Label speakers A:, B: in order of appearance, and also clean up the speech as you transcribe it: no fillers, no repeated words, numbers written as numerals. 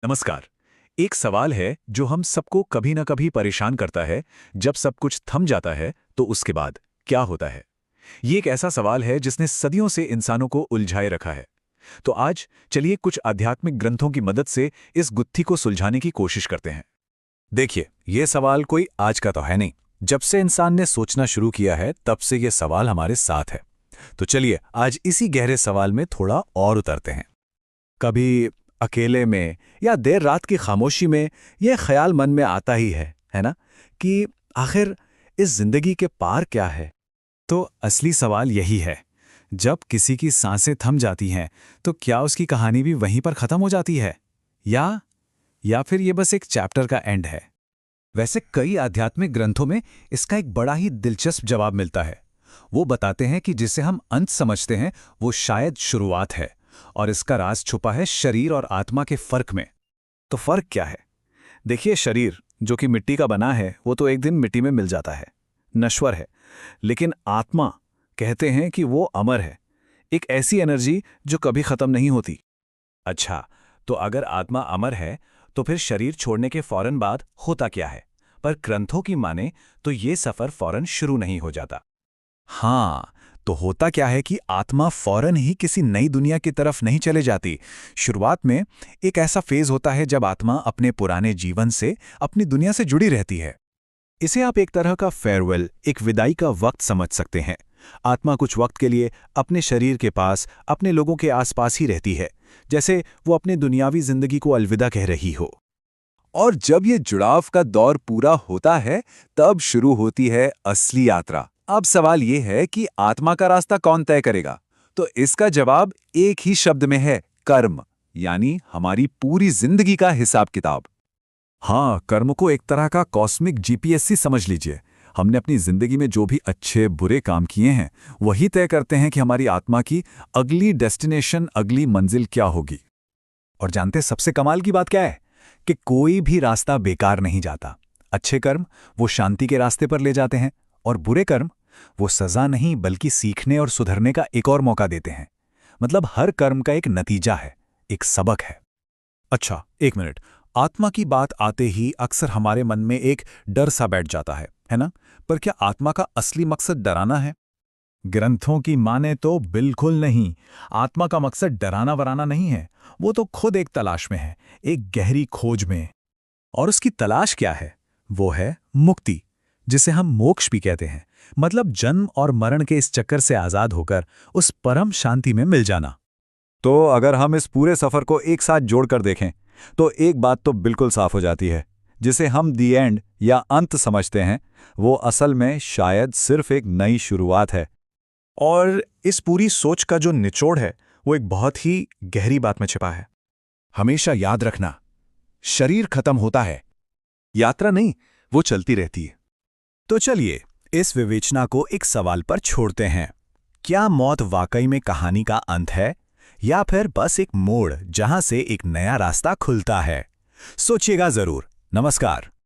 A: नमस्कार। एक सवाल है जो हम सबको कभी ना कभी परेशान करता है। जब सब कुछ थम जाता है तो उसके बाद क्या होता है? ये एक ऐसा सवाल है जिसने सदियों से इंसानों को उलझाए रखा है। तो आज चलिए कुछ आध्यात्मिक ग्रंथों की मदद से इस गुत्थी को सुलझाने की कोशिश करते हैं।
B: देखिए, ये सवाल कोई आज का तो है नहीं। जब से इंसान ने सोचना शुरू किया है, तब से ये सवाल हमारे साथ है। तो चलिए, आज इसी गहरे सवाल में थोड़ा और उतरते हैं। कभी अकेले में या देर रात की खामोशी में ये ख्याल मन में आता ही है ना, कि आखिर इस जिंदगी के पार क्या है? तो असली सवाल यही है, जब किसी की सांसें थम जाती हैं, तो क्या उसकी कहानी भी वहीं पर खत्म हो जाती है? या फिर ये बस एक चैप्टर का एंड है? वैसे कई आध्यात्मिक ग्रंथों में इसका एक बड़ा ही दिलचस्प जवाब मिलता है। वो बताते हैं कि जिसे हम अंत समझते हैं, वो शायद शुरुआत है, और इसका राज छुपा है शरीर और आत्मा के फर्क में। तो फर्क क्या है? देखिए, शरीर जो कि मिट्टी का बना है, वो तो एक दिन मिट्टी में मिल जाता है, नश्वर है। लेकिन आत्मा, कहते हैं कि वो अमर है, एक ऐसी एनर्जी जो कभी खत्म नहीं होती। अच्छा, तो अगर आत्मा अमर है, तो फिर शरीर छोड़ने के फौरन बाद होता क्या है? पर ग्रंथों की माने तो ये सफर फौरन शुरू नहीं हो जाता। हाँ, तो होता क्या है कि आत्मा फौरन ही किसी नई दुनिया की तरफ नहीं चले जाती। शुरुआत में एक ऐसा फेज होता है जब आत्मा अपने पुराने जीवन से, अपनी दुनिया से जुड़ी रहती है। इसे आप एक तरह का फेयरवेल, एक विदाई का वक्त समझ सकते हैं। आत्मा कुछ वक्त के लिए अपने शरीर के पास, अपने लोगों के आसपास ही रहती है, जैसे वो अपनी दुनियावी जिंदगी को अलविदा कह रही हो। और जब ये जुड़ाव का दौर पूरा होता है, तब शुरू होती है असली यात्रा। अब सवाल ये है कि आत्मा का रास्ता कौन तय करेगा? तो इसका जवाब एक ही शब्द में है, कर्म। यानी हमारी पूरी जिंदगी का हिसाब किताब। हाँ, कर्म को एक तरह का कॉस्मिक जीपीएससी समझ लीजिए। हमने अपनी जिंदगी में जो भी अच्छे बुरे काम किए हैं, वही तय करते हैं कि हमारी आत्मा की अगली डेस्टिनेशन, अगली मंजिल क्या होगी। और जानते सबसे कमाल की बात क्या है? कि कोई भी रास्ता बेकार नहीं जाता। अच्छे कर्म वो शांति के रास्ते पर ले जाते हैं, और बुरे कर्म वो सजा नहीं बल्कि सीखने और सुधरने का एक और मौका देते हैं। मतलब हर कर्म का एक नतीजा है, एक सबक है। अच्छा, एक मिनट। आत्मा की बात आते ही अक्सर हमारे मन में एक डर सा बैठ जाता है ना? पर क्या आत्मा का असली मकसद डराना है? ग्रंथों की माने तो बिल्कुल नहीं। आत्मा का मकसद डराना वराना नहीं है। वो तो खुद एक तलाश में है, एक गहरी खोज में। और उसकी तलाश क्या है? वो है मुक्ति, जिसे हम मोक्ष भी कहते हैं। मतलब जन्म और मरण के इस चक्कर से आजाद होकर उस परम शांति में मिल जाना। तो अगर हम इस पूरे सफर को एक साथ जोड़कर देखें, तो एक बात तो बिल्कुल साफ हो जाती है। जिसे हम दी एंड या अंत समझते हैं, वो असल में शायद सिर्फ एक नई शुरुआत है। और इस पूरी सोच का जो निचोड़ है, वो एक बहुत ही गहरी बात में छिपा है। हमेशा याद रखना, शरीर खत्म होता है, यात्रा नहीं, वो चलती रहती है। तो चलिए, इस विवेचना को एक सवाल पर छोड़ते हैं। क्या मौत वाकई में कहानी का अंत है, या फिर बस एक मोड़ जहां से एक नया रास्ता खुलता है? सोचिएगा जरूर। नमस्कार।